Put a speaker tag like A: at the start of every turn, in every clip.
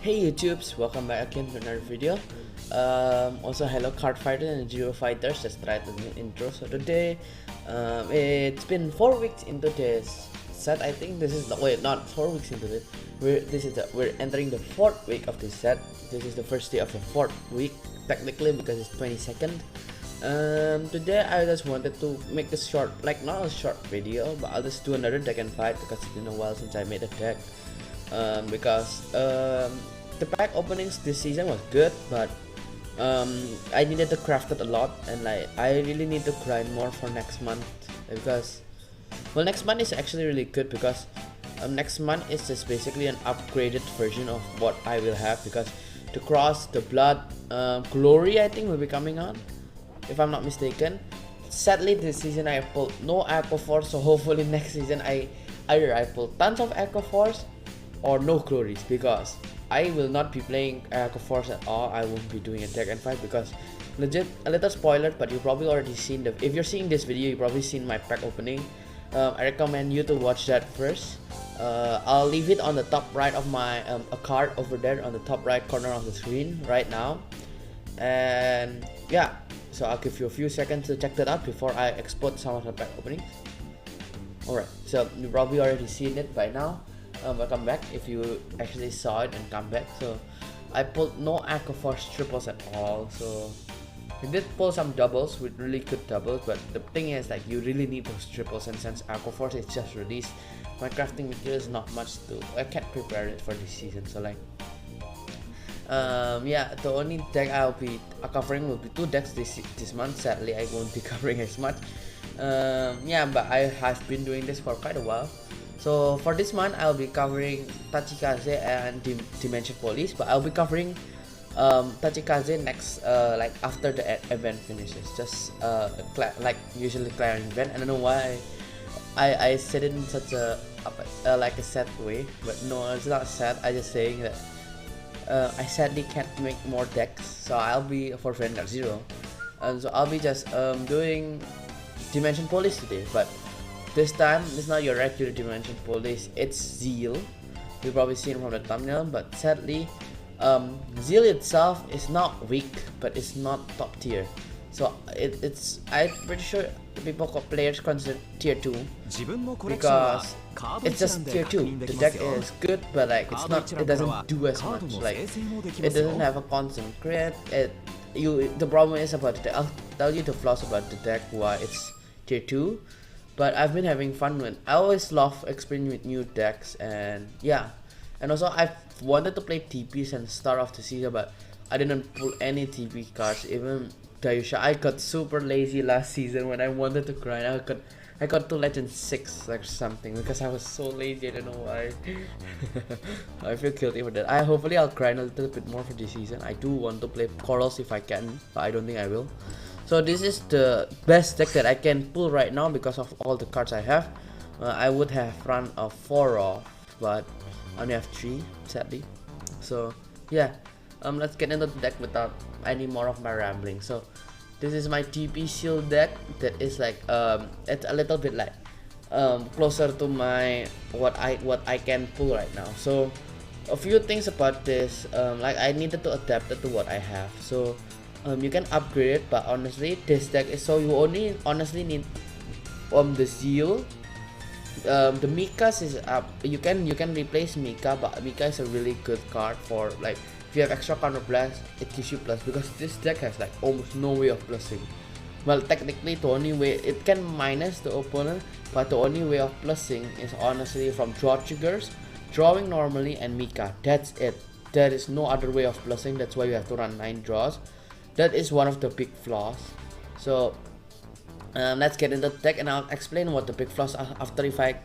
A: Hey YouTubes, welcome back again to another video. Also hello card fighters and Geo fighters, just tried the new intro. So today, it's been 4 weeks into this set. I think this is the wait, not 4 weeks into it. We're entering the 4th week of this set. This is the first day of the 4th week technically because it's 22nd. Today I just wanted to make a short, like not a short video, but I'll just do another deck and fight because it's been a while since I made a deck. Because the pack openings this season was good, but I needed to craft it a lot, and like I really need to grind more for next month because, well, next month is actually really good because next month is just basically an upgraded version of what I will have, because to cross the blood glory I think will be coming on, if I'm not mistaken. Sadly this season I pulled no Echo Force, so hopefully next season either I pull tons of Echo Force or no glories, because I will not be playing Echo Force at all. I won't be doing a deck and fight because legit, a little spoiler, but you probably already seen the, if you're seeing this video you probably seen my pack opening. I recommend you to watch that first. I'll leave it on the top right of my a card over there on the top right corner of the screen right now, and yeah, so I'll give you a few seconds to check that out before I export some of the pack openings. Alright, so you probably already seen it by now. Welcome back if you actually saw it and come back. So I pulled no Echo Force triples at all, so we did pull some doubles with really good doubles, but the thing is like you really need those triples, and since Echo Force is just released, my crafting material is not much to, I can't prepare it for this season. So like yeah, the only deck I'll be covering will be 2 decks this month. Sadly I won't be covering as much. Yeah, but I have been doing this for quite a while. So for this month I'll be covering Tachikaze and Dimension Police, but I'll be covering Tachikaze next, like after the event finishes, just like usually clearing event. I don't know why I said it in such a like a sad way, but no, it's not sad. I just saying that I sadly can't make more decks, so I'll be for Vanguard 0, and so I'll be just doing Dimension Police today. But this time it's not your regular Dimension Police, it's Zeal. You've probably seen from the thumbnail, but sadly Zeal itself is not weak, but it's not top tier. So it's I'm pretty sure people players consider tier 2 because it's just tier 2. The deck is good, but like it's not, it doesn't do as much. Like it doesn't have a constant crit. The problem is about the deck. I'll tell you the flaws about the deck why it's tier 2. But I've been having fun with, I always love experimenting with new decks, and yeah, and also I wanted to play TPs and start off the season, but I didn't pull any TP cards. Even Dayusha, I got super lazy last season when I wanted to grind. I got to Legend 6 or something because I was so lazy. I don't know why. I feel guilty for that. Hopefully I'll grind a little bit more for this season. I do want to play Corals if I can, but I don't think I will. So this is the best deck that I can pull right now because of all the cards I have. I would have run a 4 off, but I only have 3 sadly. So yeah, let's get into the deck without any more of my rambling. So this is my TP Shield deck that is like it's a little bit like closer to my what I can pull right now. So a few things about this, like I needed to adapt it to what I have. So you can upgrade it, but honestly this deck is, so you only honestly need the Zeal. The Mika's is up. You can replace Mika, but Mika is a really good card for like if you have extra counter blast, it gives you plus, because this deck has like almost no way of plusing. Well, technically the only way it can minus the opponent, but the only way of plusing is honestly from draw triggers, drawing normally, and Mika. That's it. There is no other way of plusing. That's why you have to run 9 draws. That is one of the big flaws. So let's get into the deck, and I'll explain what the big flaws are after if I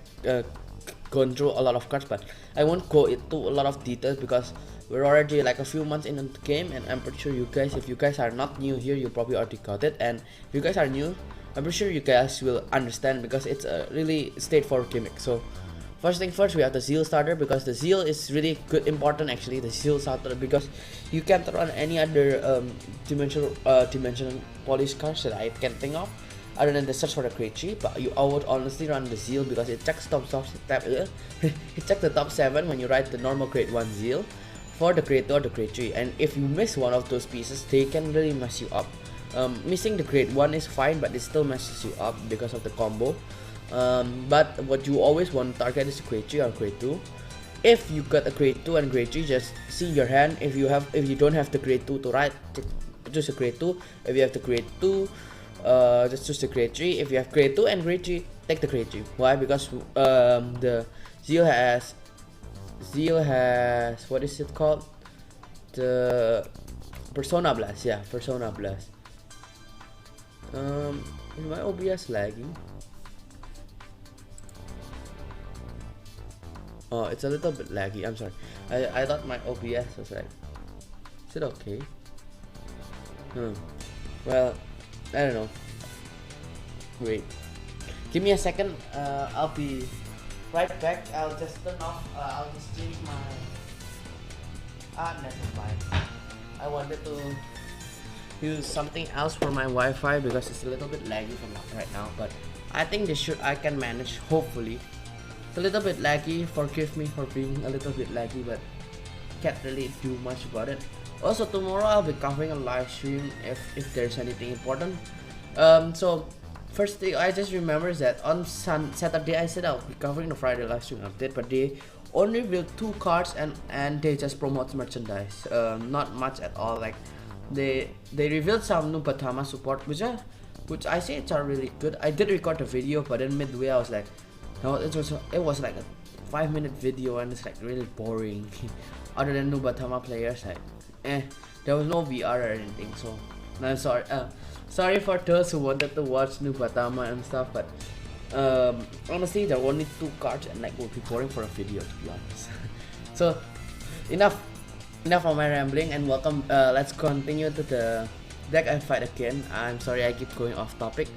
A: gone through a lot of cards, but I won't go into a lot of details because we're already like a few months into the game, and I'm pretty sure you guys, if you guys are not new here, you probably already got it, and if you guys are new, I'm pretty sure you guys will understand because it's a really straightforward gimmick. So first thing first, we have the Zeal starter, because the Zeal is really good, important actually, the Zeal starter, because you can't run any other dimension police cards that I can think of other than the search for the creature, but I would honestly run the Zeal because it checks it checks the top 7 when you write the normal grade 1 Zeal. for the grade 2 or the grade 3, and if you miss one of those pieces, they can really mess you up. Missing the grade 1 is fine, but it still messes you up because of the combo. But what you always want to target is grade 3 or grade 2. If you got a grade 2 and grade 3, just see your hand. If you don't have the grade 2 to write, choose a grade 2. If you have the grade 2, just choose the grade 3. If you have grade 2 and grade 3, take the grade 3. Why? Because the Zeal has what is it called? The Persona Blast. Yeah, Persona Blast. Is my OBS lagging? Oh, it's a little bit laggy. I'm sorry. I thought my OBS was like. Is it okay? Well, I don't know. Wait. Give me a second. I'll be right back. I'll just turn off. I'll just change my. Never mind. I wanted to use something else for my Wi-Fi because it's a little bit laggy from right now. But I think I can manage. Hopefully. It's a little bit laggy. Forgive me for being a little bit laggy, but can't really do much about it. Also, tomorrow I'll be covering a live stream if there's anything important. So first thing I just remember is that on Saturday I said I'll be covering the Friday live stream update, but they only revealed 2 cards and they just promote merchandise. Not much at all. Like they revealed some new Batama support, which I say it's really good. I did record the video, but then midway I was like, no, it was like a 5-minute video and it's like really boring. Other than new Batama players, like there was no VR or anything. So I'm sorry. Sorry for those who wanted to watch new Batama and stuff, but honestly, there were only 2 cards and like would be boring for a video, to be honest. So enough of my rambling and welcome. Let's continue to the deck I fight again. I'm sorry I keep going off topic.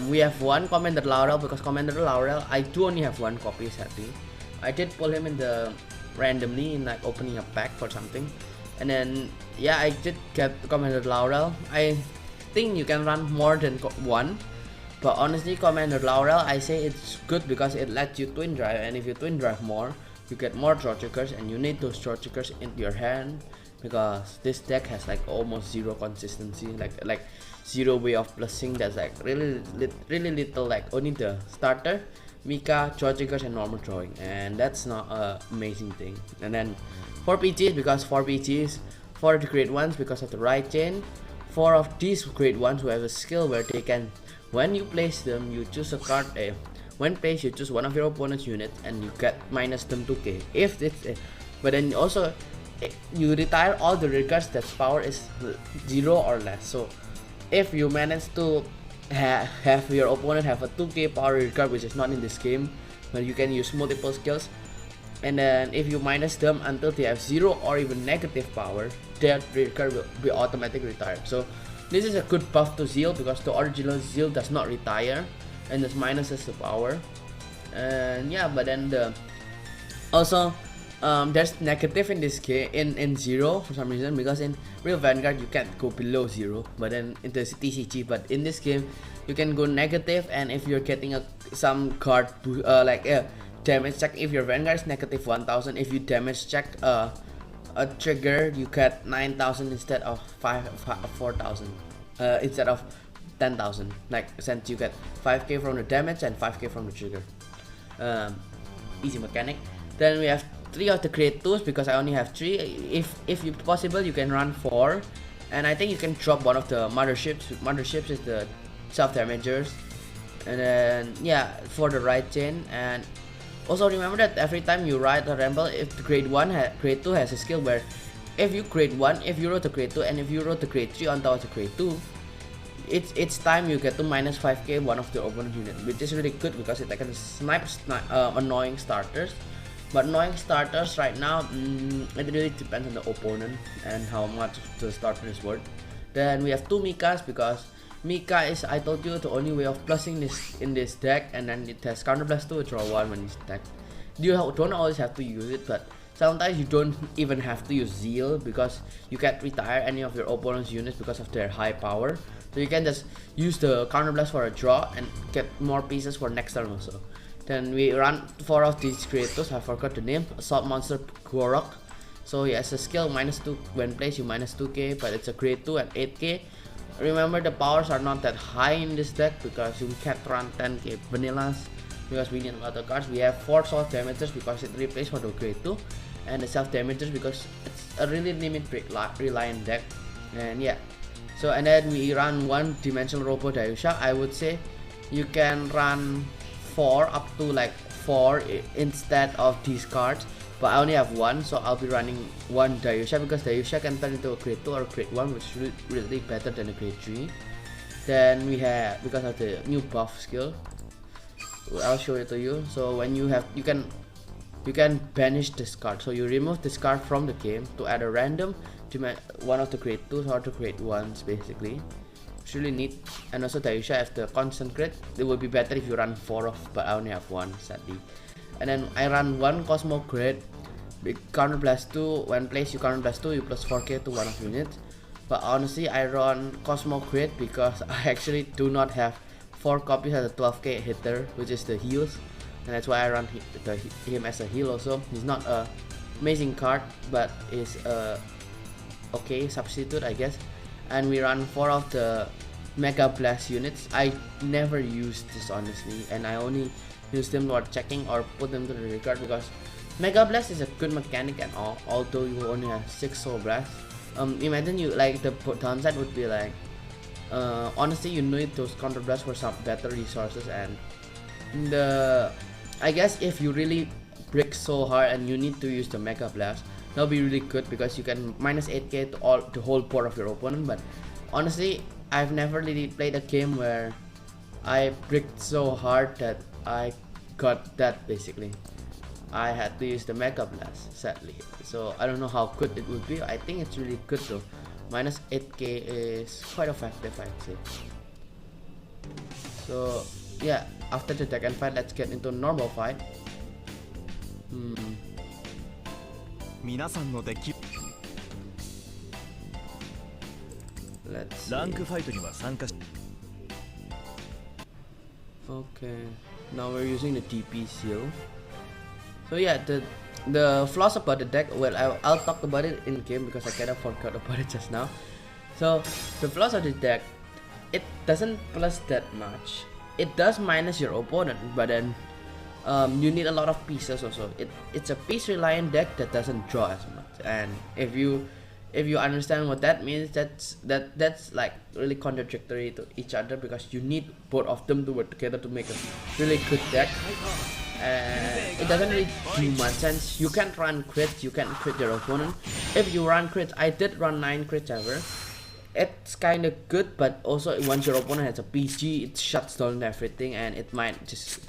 A: We have one Commander Laurel because Commander Laurel I do only have 1 copy sadly. I did pull him in the randomly in like opening a pack for something, and then yeah, I did get Commander Laurel. I think you can run more than 1, but honestly Commander Laurel I say it's good because it lets you twin drive, and if you twin drive more you get more draw triggers, and you need those draw triggers into your hand because this deck has like almost 0 consistency, like 0 way of plusing. That's like really little, like only the starter, Mika, draw triggers and normal drawing, and that's not a amazing thing. And then 4 PGs because 4 PGs, 4 of the grade 1s because of the right chain, 4 of these grade 1s who have a skill where they can, when you place them, you choose a card. When placed, you choose one of your opponent's units and you get minus them 2k. If it's but then also you retire all the regards that power is 0 or less. So if you manage to have your opponent have a 2k power regard, which is not in this game, but you can use multiple skills, and then if you minus them until they have 0 or even negative power, their regard will be automatically retired. So this is a good buff to Zeal because the original Zeal does not retire and just minuses the power. And yeah, but then also there's negative in this game in 0 for some reason, because in real Vanguard you can't go below 0, but then in the TCG, but in this game you can go negative, and if you're getting some card damage check, if your Vanguard is negative 1000, if you damage check a trigger, you get 9000 instead of 4000, instead of 10,000, like since you get 5k from the damage and 5k from the trigger. Easy mechanic. Then we have 3 of the grade 2s because I only have 3. If you possible, you can run 4, and I think you can drop one of the motherships. Motherships is the self-damagers, and then yeah, for the right chain. And also remember that every time you ride a Ramble, if the grade 2 has a skill where if you grade 1, if you roll the grade 2, and if you roll the grade 3 on top of the grade 2, it's time you get to minus 5k one of the opponent unit, which is really good because it can snipe annoying starters. But annoying starters right now, it really depends on the opponent and how much the starter is worth. Then we have 2 Mikas because Mika is, I told you, the only way of plusing this in this deck, and then it has counterblast to draw 1 when it's attacked. You don't always have to use it, but sometimes you don't even have to use Zeal because you can't retire any of your opponent's units because of their high power. So you can just use the counterblast for a draw and get more pieces for next turn also. Then we run 4 of these creators, I forgot the name, Assault Monster Gorok. So yeah, it's a skill -2 when placed, you -2k, but it's a grade 2 and 8k. Remember, the powers are not that high in this deck because we can't run 10k vanillas because we need a lot of cards. We have 4 soft damagers because it replaced for the grade 2, and the self damagers because it's a really limit reliant deck. And yeah, so and then we run 1 dimensional Robo Dayusha. I would say you can run 4 up to like 4 instead of these cards, but I only have 1, so I'll be running 1 Dayusha because Dayusha can turn into a grade 2 or grade 1, which is really better than a grade 3. Then we have, because of the new buff skill, I'll show it to you. So when you have, you can banish this card. So you remove this card from the game to add a random to one of the grade 2s or the grade 1s basically. It's really neat. And also Dayusha have the constant crit. It would be better if you run 4 of, but I only have 1 sadly. And then I run 1 Cosmo Crit, counter blast 2, when placed you counter blast 2, you plus 4k to 1 of units. But honestly I run Cosmo Crit because I actually do not have 4 copies as a 12k hitter, which is the heals, and that's why I run him as a heal also. He's not a amazing card, but is a okay substitute I guess. And we run 4 of the Mega Blast units. I never use this honestly, and I only use them for checking or put them to the record because Mega Blast is a good mechanic and all, although you only have 6 Soul Blast. Imagine you like the downside would be like honestly you need those counter blasts for some better resources, and I guess if you really brick so hard and you need to use the Mega Blast, that'll be really good because you can -8k to the whole board of your opponent. But honestly I've never really played a game where I bricked so hard that I got that basically. I had to use the Mega Blast sadly, so I don't know how good it would be. I think it's really good though. -8k is quite effective I'd say. So yeah, after the deck and fight, let's get into normal fight. Let's see. Okay, now we're using the TP Zeal. So yeah, the flaws about the deck, well I'll talk about it in game because I kind of forgot about it just now. So the flaws of the deck, it doesn't plus that much. It does minus your opponent, but then you need a lot of pieces also. It's a piece reliant deck that doesn't draw as much, and if you understand what that means, that's like really contradictory to each other because you need both of them to work together to make a really good deck. It doesn't really do much sense. You can't run crits, you can't crit your opponent. If you run crits, I did run 9 crits ever. It's kind of good, but also once your opponent has a PG, it shuts down everything and it might just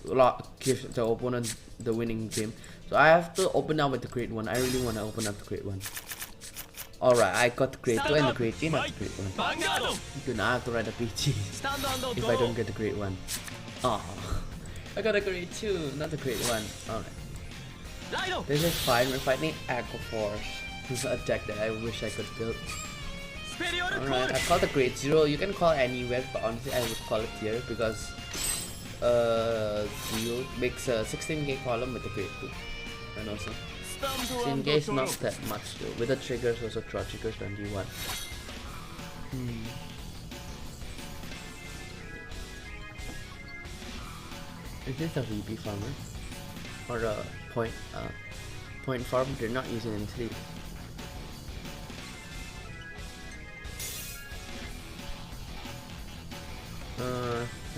A: give the opponent the winning game. So I have to open up with the grade 1. I really want to open up the grade 1. Alright, I got the grade 2 and the grade 3, not the grade 1. Do not have to write a PG if I don't get the grade 1. Oh, I got a grade 2, not the grade 1. Alright. This is fine, we're fighting Echo Force. This is a deck that I wish I could build. Alright, I call the grade 0. You can call it anywhere, but honestly I would call it here because Zeal makes a 16k column with the grade 2. And also 16k is not that much though. With the triggers also draw triggers 21. Is this a VP farmer? Or a point farm? They're not using any sleep.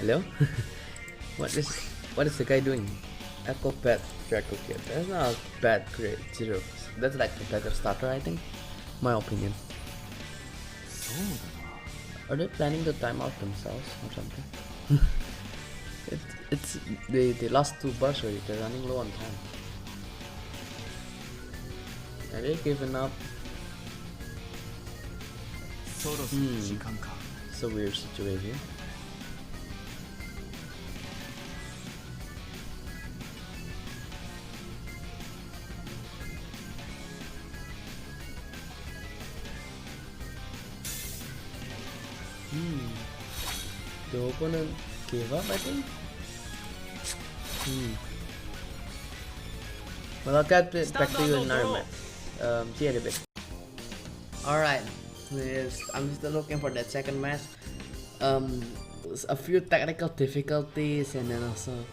A: Hello? What is the guy doing? Echo Pet Draco Kid. That's not a bad grade 0. That's like a better starter I think. My opinion. Are they planning to time out themselves or something? They lost 2 bars already. They're running low on time. Are they giving up? It's a weird situation. The opponent gave up, I think. Well, I'll get back to you in another match. See you in a bit. Alright, yes, I'm still looking for that second match. A few technical difficulties, and then also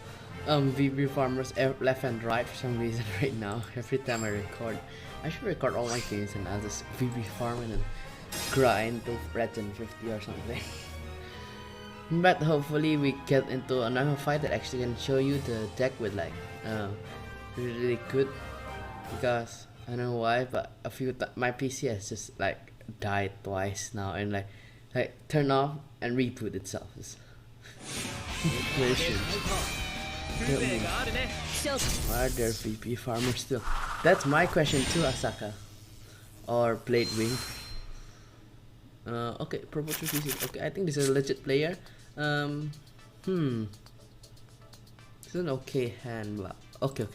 A: VB farmers left and right for some reason right now. Every time I record, I should record all my games and I'll just VB farm and then grind to Legend 50 or something. But hopefully we get into another fight that actually can show you the deck with like really good, because I don't know why, but my PC has just like died twice now and like turn off and reboot itself. Are there VP farmers still? That's my question too, Asaka. Or Blade Wing. Okay, Purple VC. Okay, I think this is a legit player. This is an okay hand. Okay.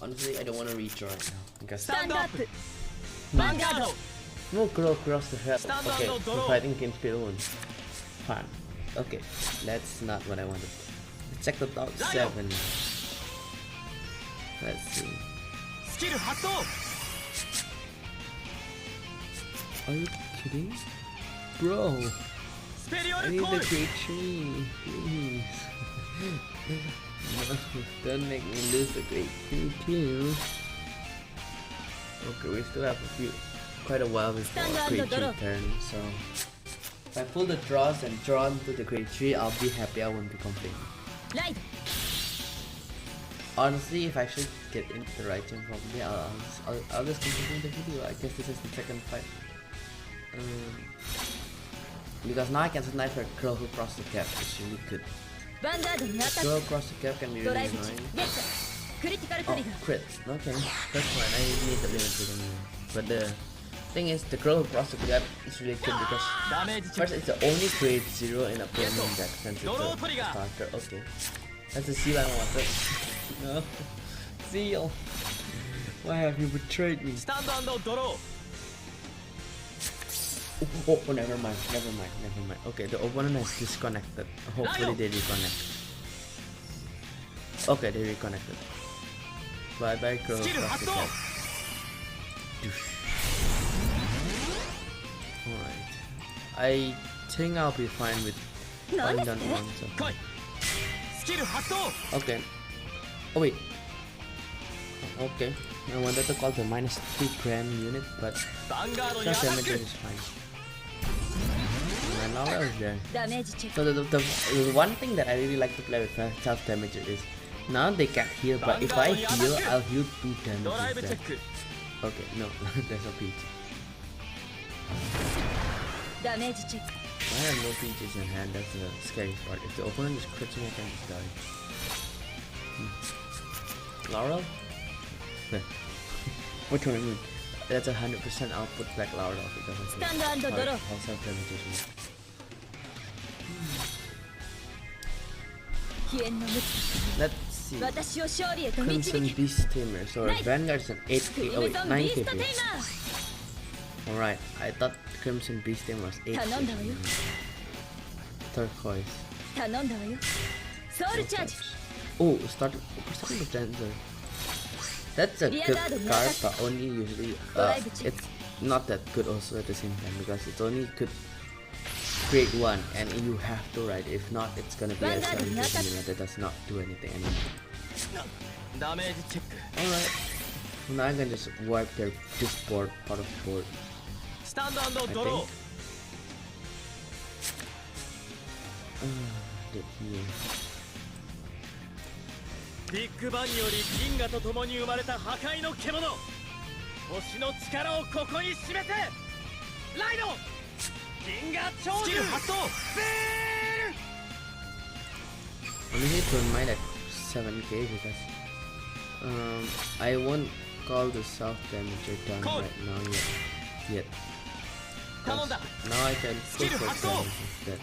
A: Honestly, I don't want to reach right now because
B: Vanguard.
A: no girl across the head. Okay, we're fighting against Pirun. Fine. Okay, that's not what I wanted. Let's check the top 7. Let's see. Are you kidding? Bro, I need the great tree, please. No, don't make me lose the great tree too. Okay, we still have quite a while before great tree turn, so if I pull the draws and draw into the great tree, I'll be happy. I won't be complaining. Honestly, if I should get into the right team, probably I'll just continue the video. I guess this is the second fight. Because now I can snipe a girl who crossed the cap. It's really good. Girl across the cap can be really annoying. Oh, crit. Okay, that's fine. I need the limited anyway. But the thing is, the girl who crossed the gap is really good because first, it's the only grade 0 in a premium deck since it's a starter. Okay, that's the Zeal I wanted. No, Zeal, why have you betrayed me? Oh, never mind. Okay, the opponent has disconnected. Hopefully they reconnect. Okay, they reconnected. Bye bye, girl. Alright. I think I'll be fine with one done once. Okay. Oh wait. Okay. I wanted to call the -3 gram unit, but self damage is fine. And now I was there. So the one thing that I really like to play with self damage is now they can't heal, but if I heal, I'll heal 2 damage instead. Okay, no, there's no peach. I have no peaches in hand, that's the scary part. If the opponent is critting, I can just die. Laurel? Which one I mean? That's 100% output back Laurel because of how self-damage is. Let's see. Crimson Beast Tamer. So Vanguard's an 8k. Oh wait, 9k. Alright, I thought Crimson Beast Tamer was 8k. Turquoise. Oh, starting with Dancer. That's a good card, but only usually it's not that good also at the same time because it's only good grade 1 and you have to ride. If not, it's gonna be a 7 that does not do anything anymore. Alright, now I can just wipe this board out of the board. I think.
B: ビッグバンにより銀河と共に生まれた破壊の獣、星の力をここに示せ。ライド銀河超獣発動。
A: Only hit don't mind at 7k because I won't call the self damage done right now yet. Now I can go for damage instead.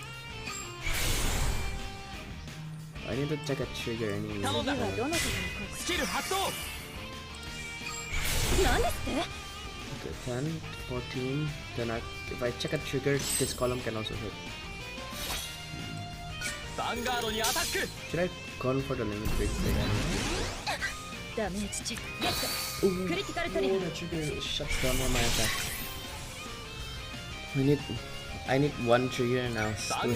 A: I need to check a trigger anyway. Okay, 10, 14, then if I check a trigger, this column can also hit. Should I go for the limit break?
C: ダメージチェックゲット
A: Ooh,
C: クリティカルトリガ
A: oh,
C: ー
A: the trigger shuts down all my attacks. I need one trigger now. Still, I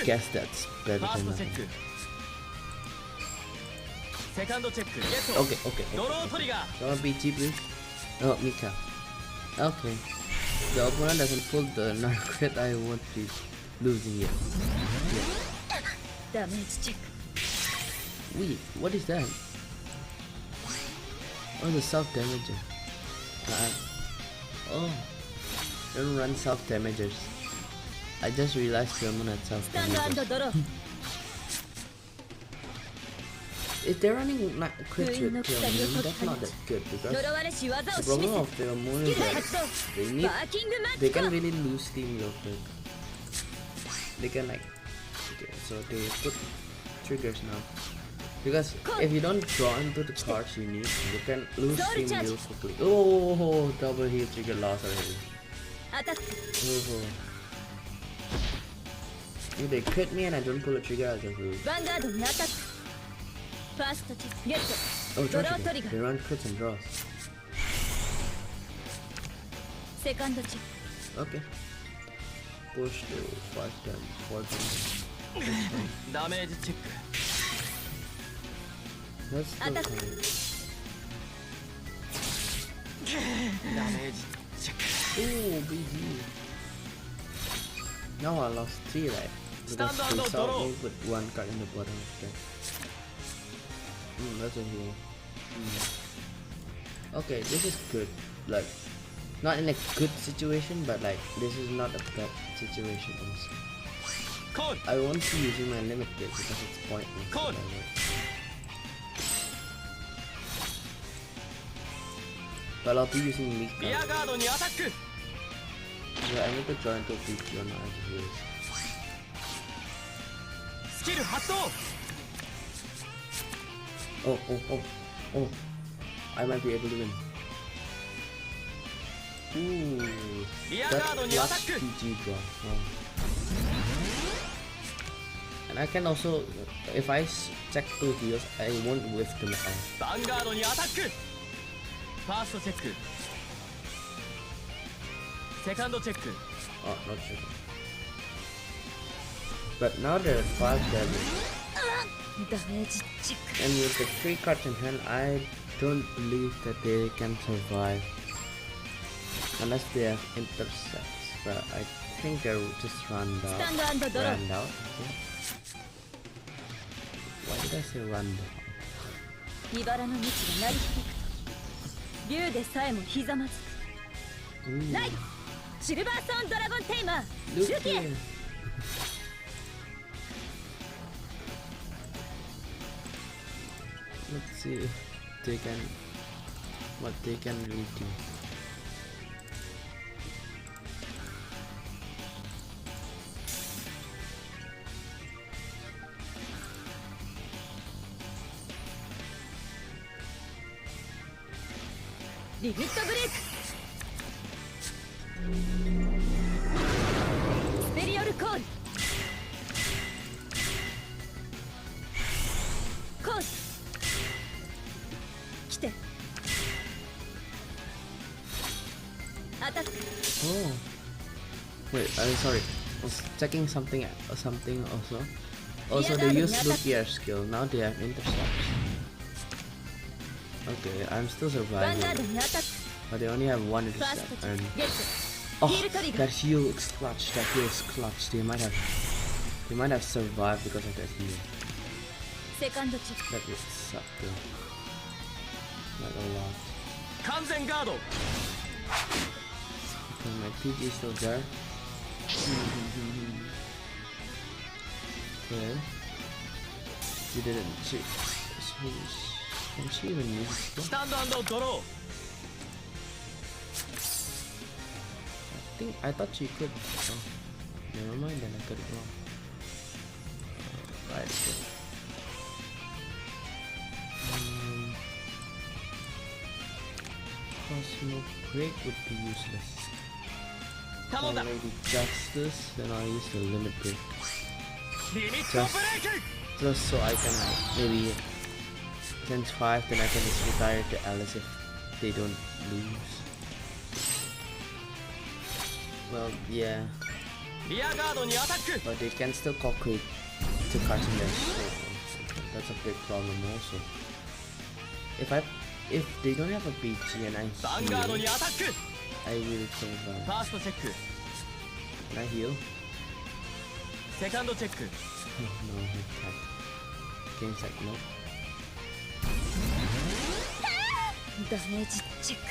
A: guess that's better
B: ファース
A: than
B: トチェッ
A: nothing.
B: クセカンドチェックゲット
A: Okay, okay,
B: ドロ
A: okay.
B: ートリガー
A: Don't BT, please. Oh, Mika. Okay. The opponent doesn't pull the non-crit. I won't be losing it.
C: ダメージチェック
A: Wait, what is that? Oh, the self damager. Oh, don't run self damagers. I just realized German had self
C: スタンド
A: damagers.
C: ドロー
A: If they're running not crit
C: Doing
A: with
C: no
A: Pheromone, that's not that good
C: 呪
A: because
C: われし技を
A: the
C: 示
A: problem
C: せ
A: of Pheromone
C: ス
A: is
C: キル
A: that
C: 発動
A: they need
C: バーキングマッ
A: they
C: チか
A: can really lose steam real quick. They can like okay, so they put triggers now because if you don't draw into the cards you need, you can lose
C: Soul
A: steam
C: charge.
A: real quickly. Oh, double heal trigger loss already.
C: アタック
A: Oh. If they crit me and I don't pull a trigger, I'll just lose.
C: ヴァンガードにアタックファーストチェックゲッ
A: Oh,
C: トド
A: draw
C: ロート
A: trigger.
C: リガ
A: They
C: ー
A: run crits and draws.
C: セカンドチェッ
A: Okay. Push to 5 10 14.
B: ダメージチェック
A: That's still
C: Attack.
A: fine.
B: ダメージチェック
A: Oh, BG. Now I lost 3, right? Because
B: Stand on
A: they
B: the
A: saw
B: draw.
A: me put 1 card in the bottom of the deck. That's a heal. Okay, this is good. Like, not in a good situation, but like, this is not a bad situation also.
B: コール
A: I won't be using my limit break because it's pointless.
B: Call.
A: But I'll be using Mika.
B: リアガードにアタック
A: Yeah, I need to join to BT or not as it is.
B: スキル発動
A: Oh, oh, oh, oh. I might be able to win. Ooh.
B: リア
A: That
B: ガードにアタ
A: last
B: ック
A: PG draw. Wow. And I can also, if I check 2 heals, I won't whiff them out.
B: ヴァンガードにアタックファーストチェックセカンドチェック
A: Oh, not sure. But now they're 5 damage.
C: ダメージチェック
A: And with the 3 cards in hand, I don't believe that they can survive. Unless they have intercepts. But I think they're just run
C: ス
A: out.
C: タンドドロー
A: Run out? Okay. Why did I say run down?
C: 茨の道が鳴り響くと竜でさえもひざまずく
A: Ooh.
C: ライドシルバーソーンドラゴンテイマー
A: Look
C: ルキエ
A: here. Let's see if they can, what they can really do.
C: 「リミットブレイク」「スペリオルコール」「コール」「来て」「アタック」
A: Oh. Wait, I'm sorry. I was checking something something also. Also, they use Lukier skill. Now they have intercepts. Okay, I'm still
C: ヴァンガー
A: surviving.
C: ドにアタック
A: But they only have 1
C: ファース
A: intercept.
C: トチェッ
A: And
C: クゲット
A: oh,
C: ヒールトリガ
A: that
C: ー
A: heal is clutch. That heal is clutch. They might have survived because of that heal.
C: セカンドチェック
A: That would suck though. Not a lot.
B: 完全ガード
A: Okay, my PG is still there. Okay. She didn't. Can she even use
B: ス
A: it?
B: タンドドロ
A: I thought she could. Oh, never mind then. I got it wrong. Right. Okay. Cosmo Break would be useless.
B: ー頼んだ
A: Maybe Justice, then I'll use the Limit Break.
B: リミットブレイク
A: Just so I can maybe Since 5, then I can just retire to Alice if they don't lose. Well, yeah.
B: リアガードにアタック
A: But they can still calculate to cards in their shape. That's a big problem also. If they don't have a PG and I
B: ヴァンガードに
A: heal,
B: アタック
A: I will so
B: フ
A: bad.
B: ァーストチェック
A: Can I heal?
B: セカンドチェック
A: No, he can't. Game's like nope.
C: ダメージチェック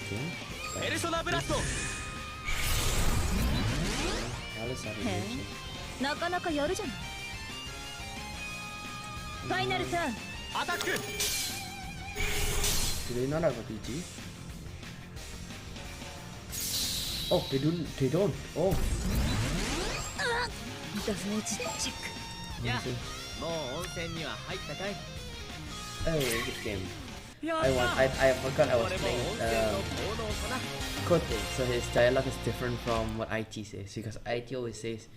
A: Okay. No,
B: ペルソナブラスト
A: Alice had a
C: へ
A: reaction.
C: えなかなかやるじゃないファイナルターン
B: アタック
A: Do they not have a PG? Oh, they don't. Oh.
C: ダメージチェック
B: やもう温泉には入ったかい
A: Oh, good game.
B: や
A: I forgot I was
B: これも
A: playing
B: 温泉の効能かな
A: Kote, so his dialogue is different from what IT says because IT always says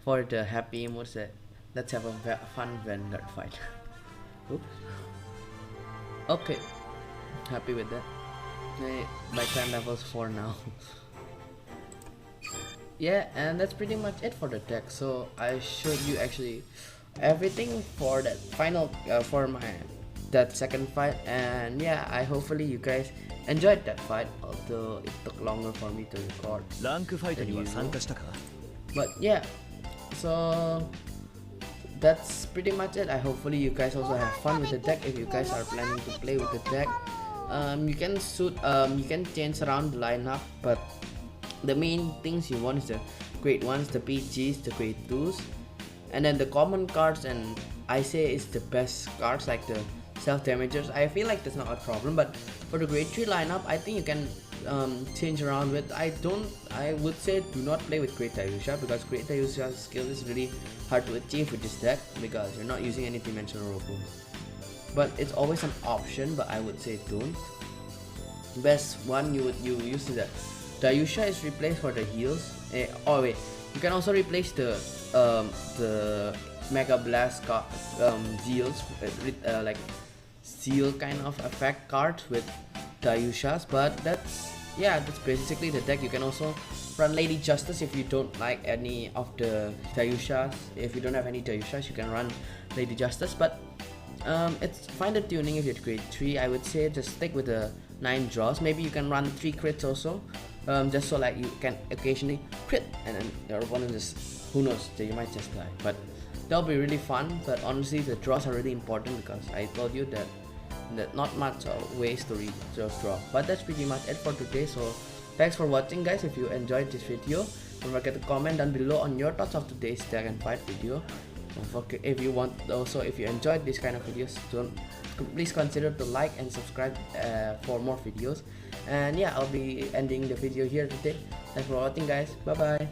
A: for the happy emotes that let's have a fun Vanguard fight. Oops. Okay, happy with that. My clan level's 4 now. Yeah, and that's pretty much it for the deck. So I showed you actually everything for that final for that second fight, and yeah, I hopefully you guys enjoyed that fight, although it took longer for me to record.
B: ランクファイトには参加したか
A: But yeah, so that's pretty much it. I hopefully you guys also have fun with the deck if you guys are planning to play with the deck. You can change around the lineup, but the main things you want is the grade 1s, the PGs, the grade 2s, and then the common cards, and I say it's the best cards like the self damagers. I feel like that's not a problem, but for the grade 3 lineup I think you can change around with. I would say do not play with Great Tayusha because Great Tayusha's skill is really hard to achieve with this deck because you're not using any dimensional rules. But it's always an option, but I would say don't. Best one you use is that Tayusha is replaced for the heals. Oh wait, you can also replace the Mega Blast Zeals like Zeal kind of effect cards with Tayushas, but that's basically the deck. You can also run Lady Justice if you don't like any of the Tayushas. If you don't have any Tayushas, you can run Lady Justice, but it's fine the tuning if you're grade 3. I would say just stick with the 9 draws. Maybe you can run 3 crits also, just so like you can occasionally crit and then your opponent just, who knows, you might just die, but that'll be really fun. But honestly the draws are really important because I told you that not much ways to just draw. But that's pretty much it for today, so thanks for watching guys. If you enjoyed this video, don't forget to comment down below on your thoughts of today's deck and fight video. Don't forget, if you enjoyed this kind of videos, please consider to like and subscribe for more videos. And yeah, I'll be ending the video here today. Thanks for watching guys. Bye bye.